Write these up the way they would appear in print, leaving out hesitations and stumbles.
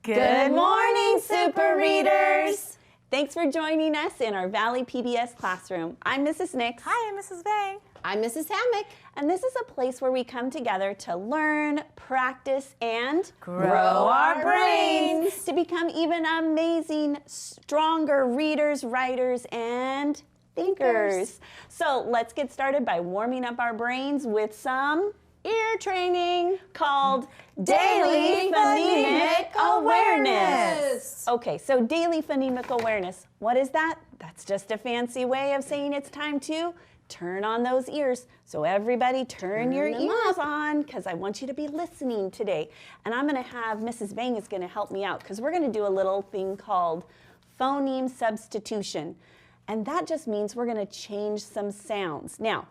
Good morning, Super Readers! Thanks for joining us in our Valley PBS Classroom. I'm Mrs. Nix. Hi, I'm Mrs. Vang. I'm Mrs. Hammack. And this is a place where we come together to learn, practice, and grow our brains to become even amazing, stronger readers, writers, and thinkers. So let's get started by warming up our brains with some Ear training called Daily Phonemic Awareness. Okay, so Daily Phonemic Awareness, what is that? That's just a fancy way of saying it's time to turn on those ears. So everybody turn your ears on, because I want you to be listening today. And I'm going to have Mrs. Vang is going to help me out, because we're going to do a little thing called phoneme substitution. And that just means we're going to change some sounds. Now,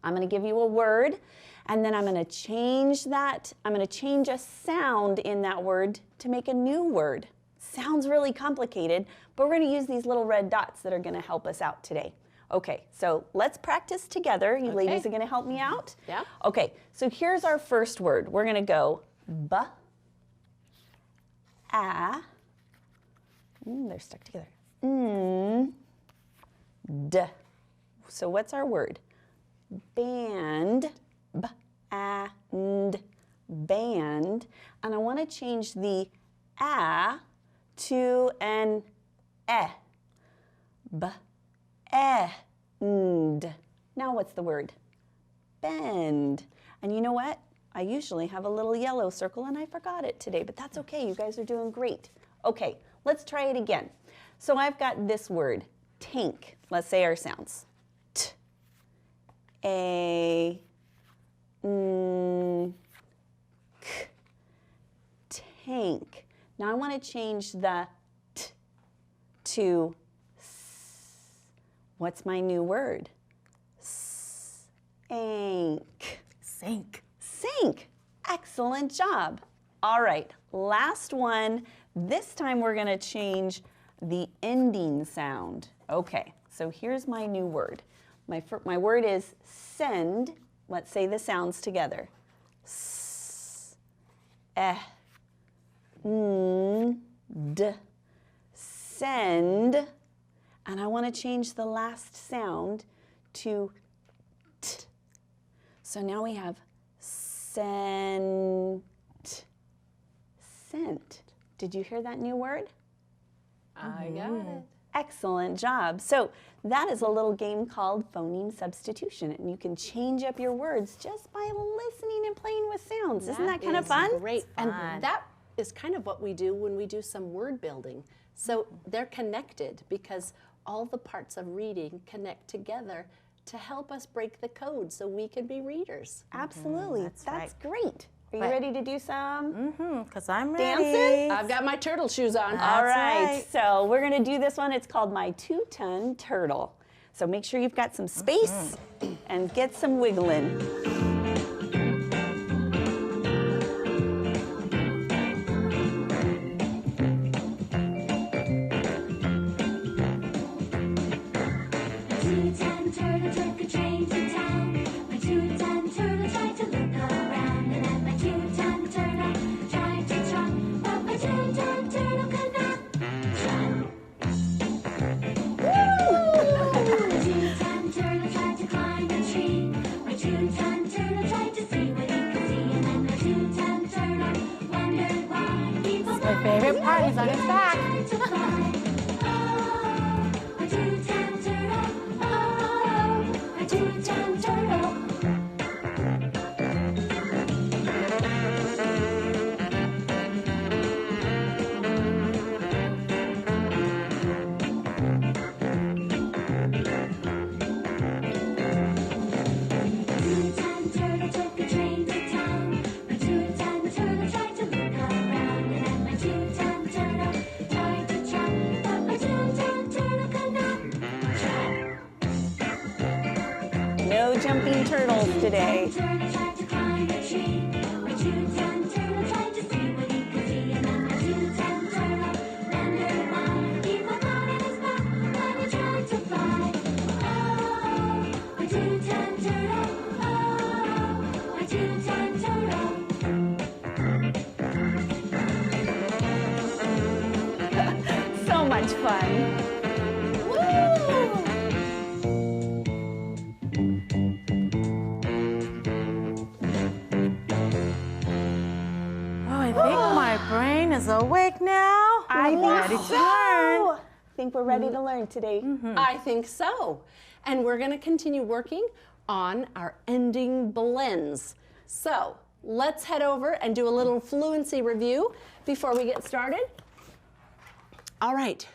I'm going to give you a word, and then I'm going to change that. I'm going to change a sound in that word to make a new word. Sounds really complicated, but we're going to use these little red dots that are going to help us out today. Okay, so let's practice together. You ladies are going to help me out? Yeah. Okay, so here's our first word. We're going to go b, a, they're stuck together, d. So what's our word? Band, b-a-n-d, band. And I want to change the a to an e, b-e-n-d. Now what's the word? Bend. And you know what? I usually have a little yellow circle and I forgot it today, but that's okay. You guys are doing great. Okay, let's try it again. So I've got this word, tank. Let's say our sounds. A, k, tank. Now I want to change the t to s. What's my new word? Sank. Sink. Sink. Excellent job. All right, last one. This time we're going to change the ending sound. Okay, so here's my new word. My word is send. Let's say the sounds together. S, eh, n, d. Send. And I want to change the last sound to t. So now we have sent. Sent. Did you hear that new word? I got it. Excellent job. So that is a little game called phoneme substitution, and you can change up your words just by listening and playing with sounds. Isn't that kind of fun? Great. And that is kind of what we do when we do some word building. So they're connected because all the parts of reading connect together to help us break the code so we can be readers. Absolutely. That's right. great. Are you ready to do some Because I'm ready. dancing? I've got my turtle shoes on. All right. right. So we're going to do this one. It's called My 2-Ton Turtle. So make sure you've got some space and get some wiggling. Two-ton turtle took a train to town. My two-ton turtle tried to look around, and then my two-ton turtle tried to trot, but my two-ton turtle could not trot. My two-ton turtle tried to climb a tree. My two-ton turtle tried to see what he could see, and then my two-ton turtle wondered why he was My favorite part is on his back. trying to fly. Oh, my two-ton turtle. Oh, my two-ton turtle. Two-ton turtle took a train to town. My two-ton turtle tried to look around, and then my two-ton turtle tried to trot, but my two-ton turtle could not trot. No jumping turtles today. Turtle tried to climb a tree. My two-ton turtle tried to see what he could see, and then my two-ton turtle wondered why he was not on his back when he tried to fly. Oh, my two-ton turtle. Oh, my two-ton turtle. much fun. Oh, I think my brain is awake now. I'm ready to learn. Think we're ready to learn today. I think so. And we're going to continue working on our ending blends. So let's head over and do a little fluency review before we get started. All right.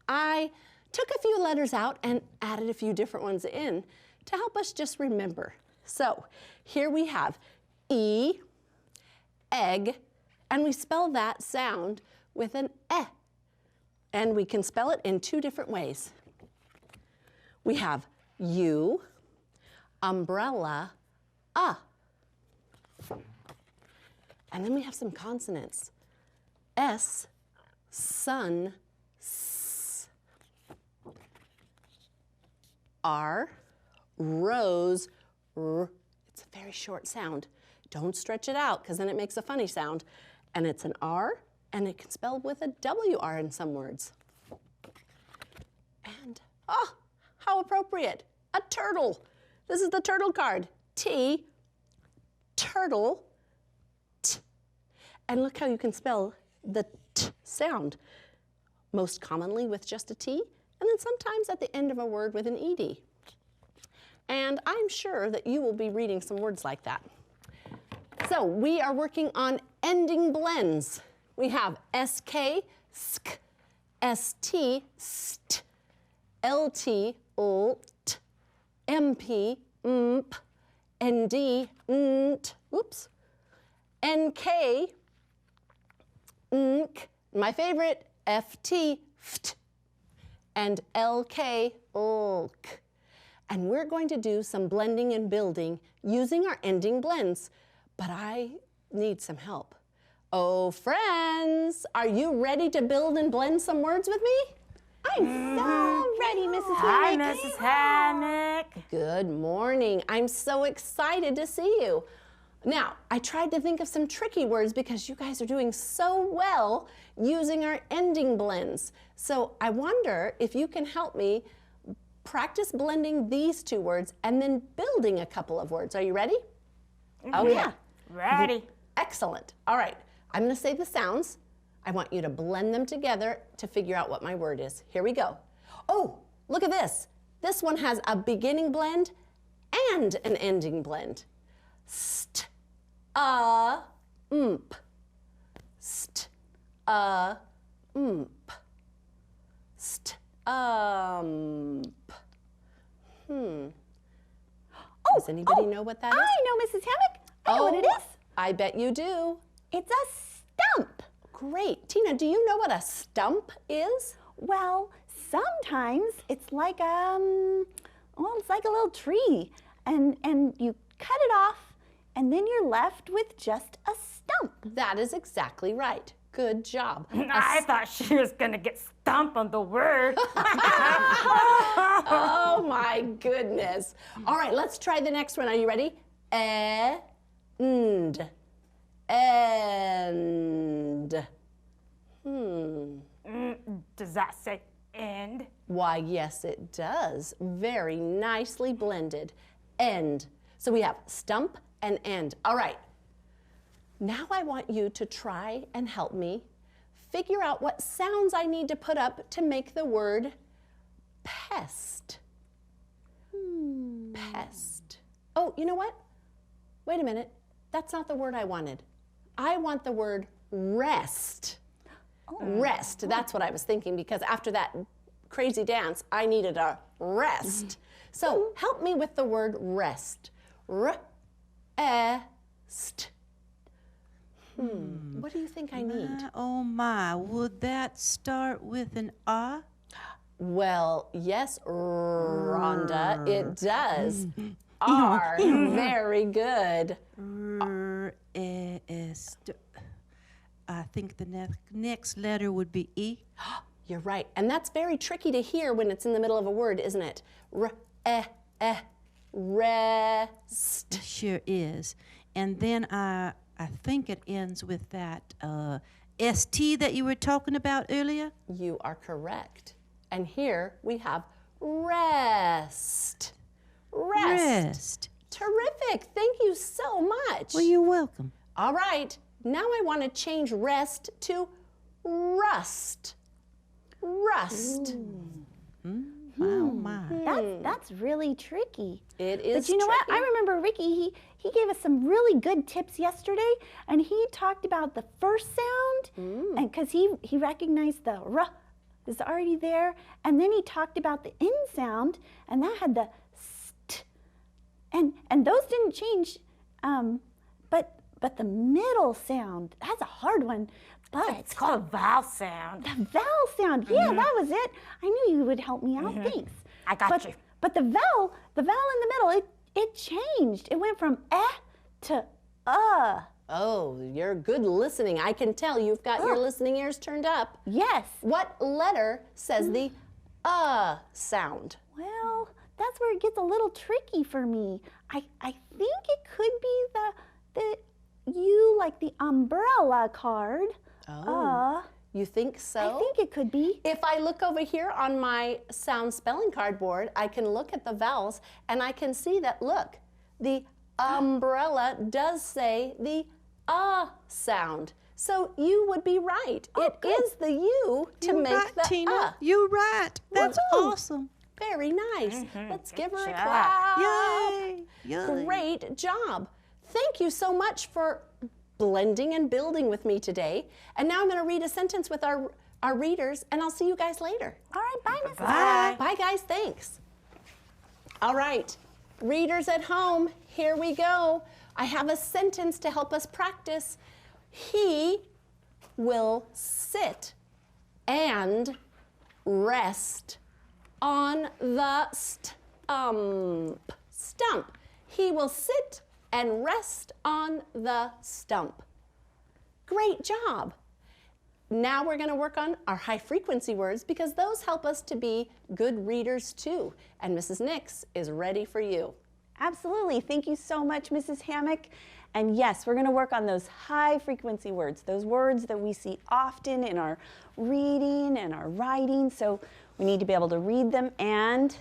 I took a few letters out and added a few different ones in to help us just remember. So here we have E, egg, and we spell that sound with an eh. And we can spell it in two different ways. We have U, umbrella, and then we have some consonants. S, sun, s. R, rose, r. It's a very short sound. Don't stretch it out because then it makes a funny sound. And it's an R, and it can spell with a WR in some words. And, how appropriate, a turtle. This is the turtle card. T, turtle, t. And look how you can spell the t sound, most commonly with just a T, and then sometimes at the end of a word with an ED. And I'm sure that you will be reading some words like that. So we are working on ending blends. We have SK, sk, ST, st, LT, lt, MP, mp, ND, nt, oops, NK, nk, my favorite, FT, ft, and LK, lk. And we're going to do some blending and building using our ending blends, but I need some help. Oh, friends, are you ready to build and blend some words with me? I'm so ready, Mrs. Hi, Hammack. Mrs. Hammack. Good morning. I'm so excited to see you. Now, I tried to think of some tricky words because you guys are doing so well using our ending blends. So I wonder if you can help me practice blending these two words and then building a couple of words. Are you ready? Okay. Yeah. Ready. Excellent. All right. I'm going to say the sounds. I want you to blend them together to figure out what my word is. Here we go. Oh, look at this. This one has a beginning blend and an ending blend. St, mp. St, mp. St, Does anybody know what that is? I know, Mrs. Hammack. I know what it is. I bet you do. It's a stump. Great. Tina, do you know what a stump is? Well, sometimes it's like it's like a little tree, and you cut it off, and then you're left with just a stump. That is exactly right. Good job. I thought she was going to get stumped on the word. Oh my goodness. All right, let's try the next one. Are you ready? End. End. Does that say end? Why, yes, it does. Very nicely blended. End. So we have stump and end. All right. Now I want you to try and help me figure out what sounds I need to put up to make the word pest. Pest. Oh, you know what? Wait a minute. That's not the word I wanted. I want the word rest. Rest. That's what I was thinking because after that crazy dance, I needed a rest. So help me with the word rest. Rest. What do you think I need? Oh my, would that start with an ah? Well, yes, Rhonda, it does. R. Very good. I think the next letter would be E. You're right. And that's very tricky to hear when it's in the middle of a word, isn't it? Rest. Sure is. And then I I think it ends with that ST that you were talking about earlier. You are correct. And here we have rest. Rest. Terrific. Thank you so much. Well, you're welcome. All right. Now I want to change rest to rust. Rust. Oh, my. That's really tricky. It is But you know what? tricky. I remember Ricky, he gave us some really good tips yesterday, and he talked about the first sound, and because he recognized the R is already there, and then he talked about the N sound, and that had the st, and those didn't change, but the middle sound, that's a hard one. But It's called a vowel sound. the vowel sound, yeah, that was it. I knew you would help me out. Thanks. I got you. But the vowel in the middle, it changed. It went from to Oh, you're good listening. I can tell you've got your listening ears turned up. Yes. What letter says the sound? Well, that's where it gets a little tricky for me. I think it could be the U, like the umbrella card. You think so? I think it could be. If I look over here on my sound spelling card board, I can look at the vowels and I can see that, look, the umbrella does say the sound. So you would be right. It is the U to You're make right, the Tina. You're right. That's Woohoo. awesome. Very nice. Let's give her a job. clap. Yay. Yay. Great job. Thank you so much for blending and building with me today. And now I'm going to read a sentence with our readers, and I'll see you guys later. All right, bye, Mrs. Bye. Bye, guys. Thanks. All right. Readers at home, here we go. I have a sentence to help us practice. He will sit and rest on the stump. Stump. He will sit and rest on the stump. Great job. Now we're going to work on our high frequency words because those help us to be good readers too. And Mrs. Nix is ready for you. Absolutely. Thank you so much, Mrs. Hammack. And yes, we're going to work on those high frequency words, those words that we see often in our reading and our writing. So we need to be able to read them and,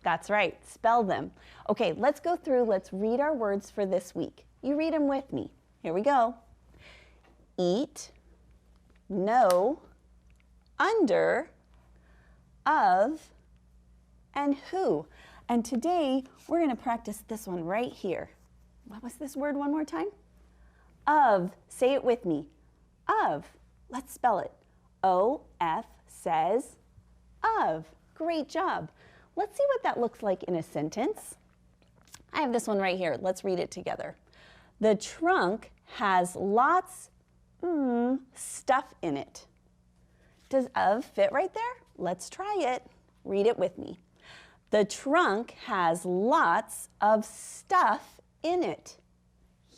that's right, spell them. Okay, let's go through. Let's read our words for this week. You read them with me. Here we go. Eat, know, under, of, and who. And today, we're going to practice this one right here. What was this word one more time? Of. Say it with me. Of. Let's spell it. O-F says of. Great job. Let's see what that looks like in a sentence. I have this one right here. Let's read it together. The trunk has lots stuff in it. Does of fit right there? Let's try it. Read it with me. The trunk has lots of stuff in it.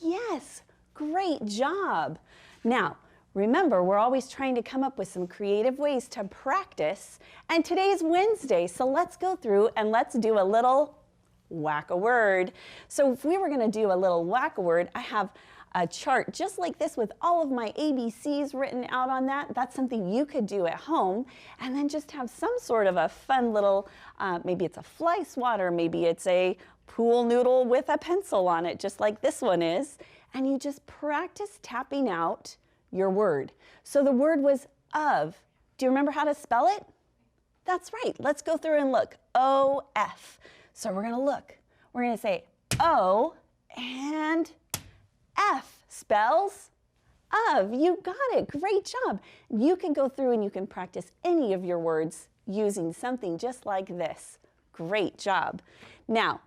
Yes, great job. Now, remember, we're always trying to come up with some creative ways to practice. And today's Wednesday, so let's go through and let's do a little whack-a-word. So if we were going to do a little whack-a-word, I have a chart just like this with all of my ABCs written out on that. That's something you could do at home, and then just have some sort of a fun little, maybe it's a fly swatter, maybe it's a pool noodle with a pencil on it, just like this one is, and you just practice tapping out your word. So the word was of. Do you remember how to spell it? That's right. Let's go through and look. O-F. So we're going to look. We're going to say O and F spells of. You got it. Great job. You can go through and you can practice any of your words using something just like this. Great job. Now,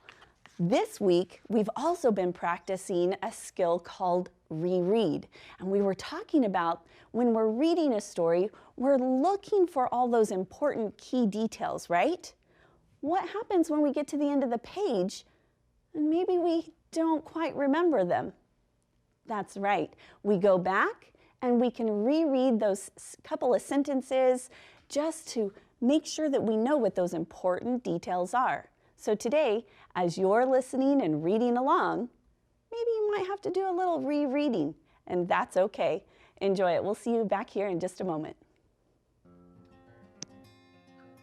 this week, we've also been practicing a skill called reread. And we were talking about when we're reading a story, we're looking for all those important key details, right? What happens when we get to the end of the page and maybe we don't quite remember them? That's right. We go back and we can reread those couple of sentences just to make sure that we know what those important details are. So today, as you're listening and reading along, maybe you might have to do a little rereading. and that's okay. Enjoy it. We'll see you back here in just a moment.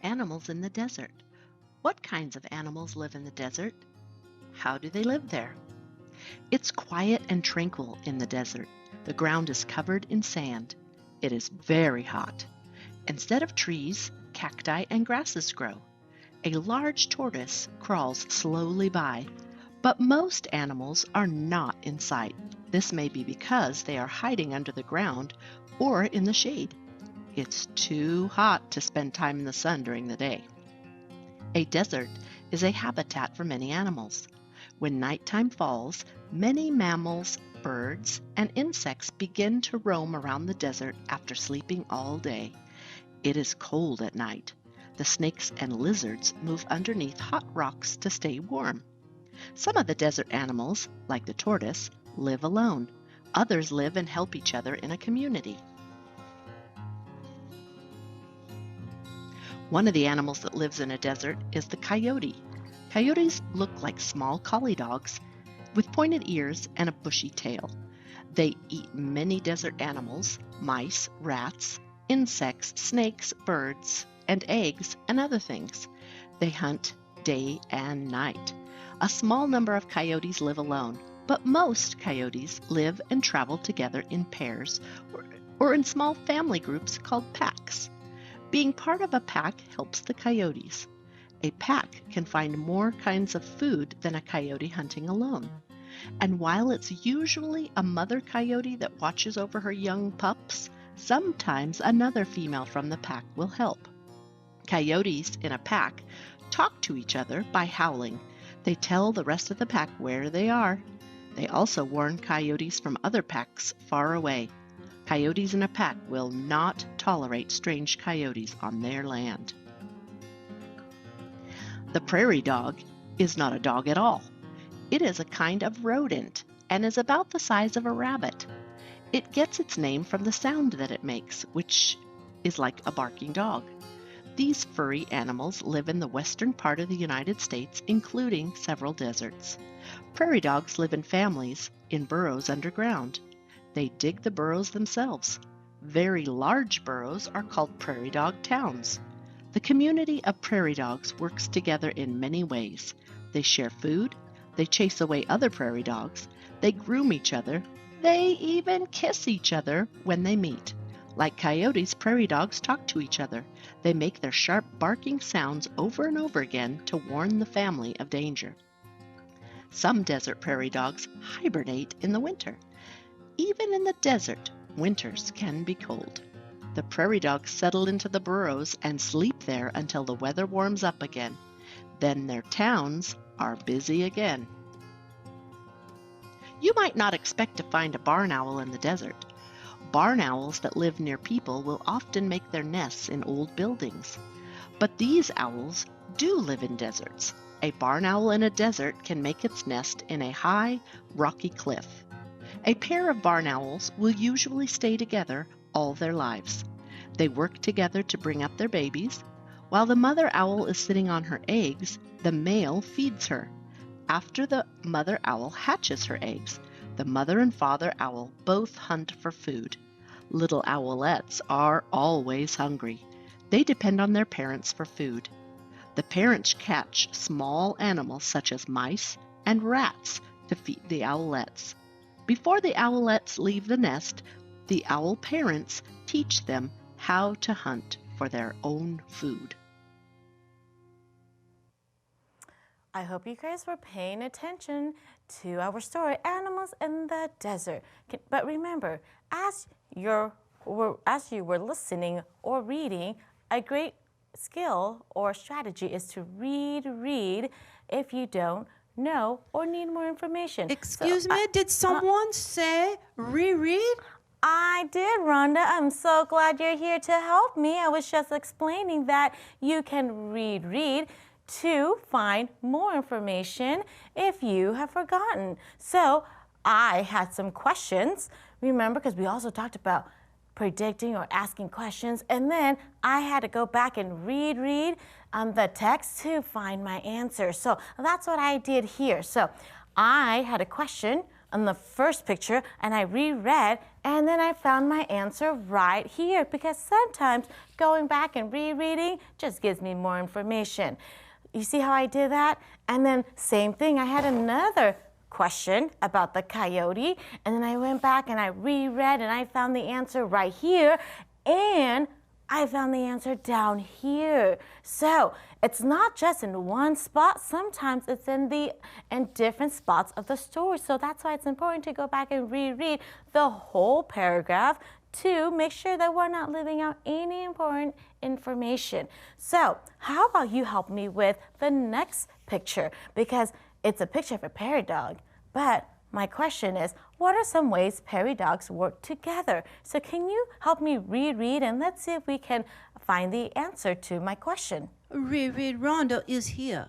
Animals in the desert. What kinds of animals live in the desert? How do they live there? It's quiet and tranquil in the desert. The ground is covered in sand. It is very hot. Instead of trees, cacti and grasses grow. A large tortoise crawls slowly by, but most animals are not in sight. This may be because they are hiding under the ground or in the shade. It's too hot to spend time in the sun during the day. A desert is a habitat for many animals. When nighttime falls, many mammals, birds, and insects begin to roam around the desert after sleeping all day. It is cold at night. The snakes and lizards move underneath hot rocks to stay warm. Some of the desert animals, like the tortoise, live alone. Others live and help each other in a community. One of the animals that lives in a desert is the coyote. Coyotes look like small collie dogs with pointed ears and a bushy tail. They eat many desert animals, mice, rats, insects, snakes, birds, and eggs, and other things. They hunt day and night. A small number of coyotes live alone, but most coyotes live and travel together in pairs or in small family groups called packs. Being part of a pack helps the coyotes. A pack can find more kinds of food than a coyote hunting alone. And while it's usually a mother coyote that watches over her young pups, sometimes another female from the pack will help. Coyotes in a pack talk to each other by howling. They tell the rest of the pack where they are. They also warn coyotes from other packs far away. Coyotes in a pack will not tolerate strange coyotes on their land. The prairie dog is not a dog at all. It is a kind of rodent and is about the size of a rabbit. It gets its name from the sound that it makes, which is like a barking dog. These furry animals live in the western part of the United States, including several deserts. Prairie dogs live in families in burrows underground. They dig the burrows themselves. Very large burrows are called prairie dog towns. The community of prairie dogs works together in many ways. They share food, they chase away other prairie dogs, they groom each other, they even kiss each other when they meet. Like coyotes, prairie dogs talk to each other. They make their sharp barking sounds over and over again to warn the family of danger. Some desert prairie dogs hibernate in the winter. Even in the desert, winters can be cold. The prairie dogs settle into the burrows and sleep there until the weather warms up again. Then their towns are busy again. You might not expect to find a barn owl in the desert. Barn owls that live near people will often make their nests in old buildings. But these owls do live in deserts. A barn owl in a desert can make its nest in a high, rocky cliff. A pair of barn owls will usually stay together all their lives. They work together to bring up their babies. While the mother owl is sitting on her eggs, the male feeds her. After the mother owl hatches her eggs, the mother and father owl both hunt for food. Little owlets are always hungry. They depend on their parents for food. The parents catch small animals such as mice and rats to feed the owlets. Before the owlets leave the nest, the owl parents teach them how to hunt for their own food. I hope you guys were paying attention to our story, Animals in the Desert. But remember, as you were listening or reading, a great skill or strategy is to read if you don't know or need more information. Excuse me, did someone say reread? I did, Rhonda. I'm so glad you're here to help me. I was just explaining that you can read to find more information if you have forgotten. So I had some questions, remember, because we also talked about predicting or asking questions, and then I had to go back and read the text to find my answer. So that's what I did here. So I had a question on the first picture and I reread, and then I found my answer right here, because sometimes going back and rereading just gives me more information. You see how I did that? And then same thing, I had another question about the coyote, and then I went back and I reread and I found the answer right here, and I found the answer down here. So it's not just in one spot. Sometimes it's in different spots of the story. So that's why it's important to go back and reread the whole paragraph to make sure that we're not leaving out any important information. So how about you help me with the next picture? Because it's a picture of a prairie dog, but my question is, what are some ways prairie dogs work together? So can you help me reread, and let's see if we can find the answer to my question. Reread Rhonda is here.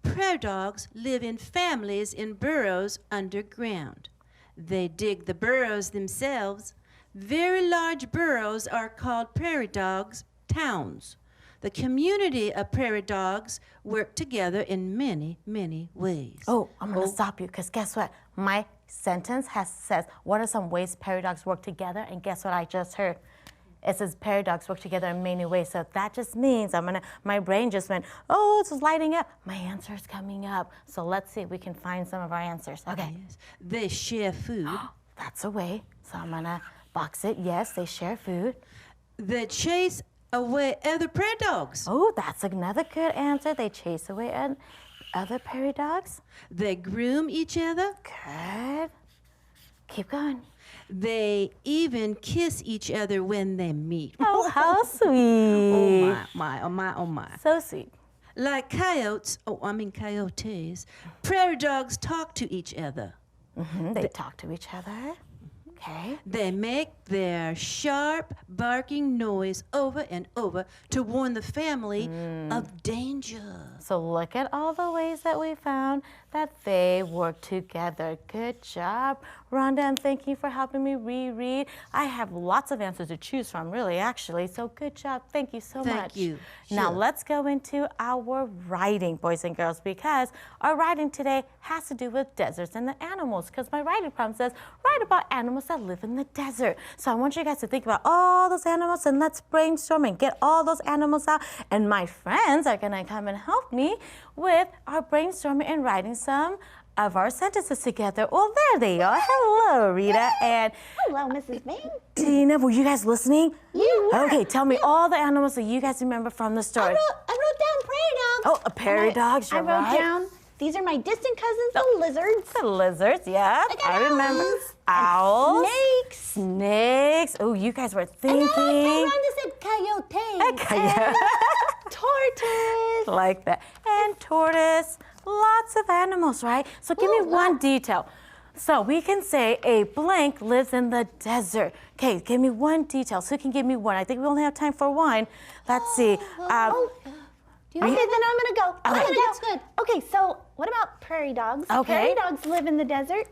Prairie dogs live in families in burrows underground. They dig the burrows themselves. Very large burrows are called prairie dogs' towns. The community of prairie dogs work together in many, many ways. Oh, I'm going to stop you, because guess what? My sentence says, what are some ways prairie dogs work together? And guess what I just heard? It says prairie dogs work together in many ways. So that just means my brain just went, oh, it's lighting up. My answer is coming up. So let's see if we can find some of our answers. Okay. Yes. They share food. That's a way. So I'm going to box it. Yes, they share food. They chase away other prairie dogs. Oh, that's another good answer. They chase away other prairie dogs. They groom each other. Good. Keep going. They even kiss each other when they meet. Oh, how sweet. Oh my, oh my, oh my. So sweet. Like coyotes, prairie dogs talk to each other. They talk to each other. Okay. They make their sharp barking noise over and over to warn the family of danger. So look at all the ways that we found that they work together. Good job, Rhonda, and thank you for helping me reread. I have lots of answers to choose from, really, actually, so good job. Thank you so much. Thank you. Now Sure. let's go into our writing, boys and girls, because our writing today has to do with deserts and the animals, because my writing prompt says, write about animals that live in the desert. So I want you guys to think about all those animals, and let's brainstorm and get all those animals out. And my friends are gonna come and help me with our brainstorming and writing some of our sentences together. Well, there they are. Hello, Rita and Hello, Mrs. Vang. Tina. Were you guys listening? You were. Okay, tell me all the animals that you guys remember from the story. I wrote down prairie dogs. Oh, a prairie dogs, I you're wrote right. down, these are my distant cousins, the lizards. The lizards, yeah, got I remember. owls. Owls. Snakes. Snakes. Oh, you guys were thinking. Rhonda said coyotes. Okay. Tortoise. Like that. And tortoise. Lots of animals, right? So give me one detail. So we can say a blank lives in the desert. Okay, give me one detail. So who can give me one? I think we only have time for one. Let's see. Okay, then I'm gonna go. Okay. That's good. Okay, so what about prairie dogs? Okay. Prairie dogs live in the desert.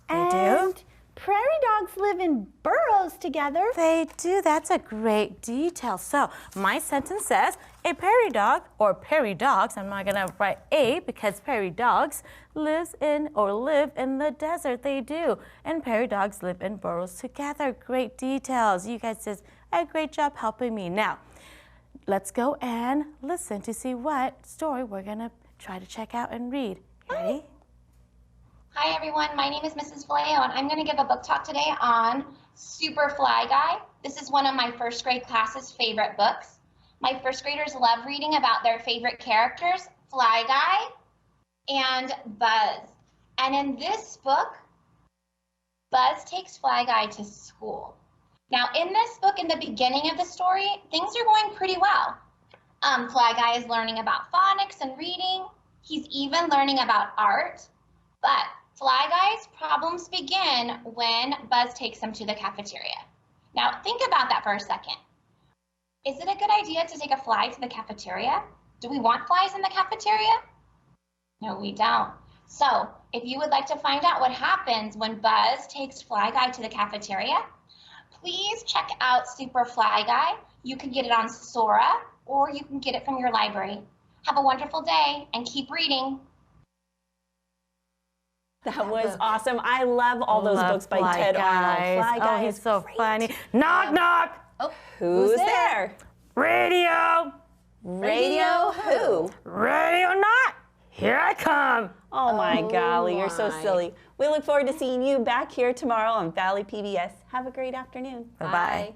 They and do? prairie dogs live in burrows together. They do. That's a great detail. So my sentence says a prairie dog, or prairie dogs, I'm not going to write a because prairie dogs live in the desert. They do. And prairie dogs live in burrows together. Great details. You guys did a great job helping me. Now, let's go and listen to see what story we're going to try to check out and read. Ready? Hi everyone, my name is Mrs. Vallejo and I'm going to give a book talk today on Super Fly Guy. This is one of my first grade class's favorite books. My first graders love reading about their favorite characters, Fly Guy and Buzz. And in this book, Buzz takes Fly Guy to school. Now in this book, in the beginning of the story, things are going pretty well. Fly Guy is learning about phonics and reading. He's even learning about art. But Fly Guy's problems begin when Buzz takes him to the cafeteria. Now, think about that for a second. Is it a good idea to take a fly to the cafeteria? Do we want flies in the cafeteria? No, we don't. So, if you would like to find out what happens when Buzz takes Fly Guy to the cafeteria, please check out Super Fly Guy. You can get it on Sora, or you can get it from your library. Have a wonderful day, and keep reading. That was awesome. I love all those books by Fly Ted Arnold. Guys. Fly Guy he's is so great. funny. Knock, knock. Oh, Who's there? Radio. Radio who? Radio not. Here I come. Oh my golly, you're so my. silly. We look forward to seeing you back here tomorrow on Valley PBS. Have a great afternoon. Bye-bye. Bye.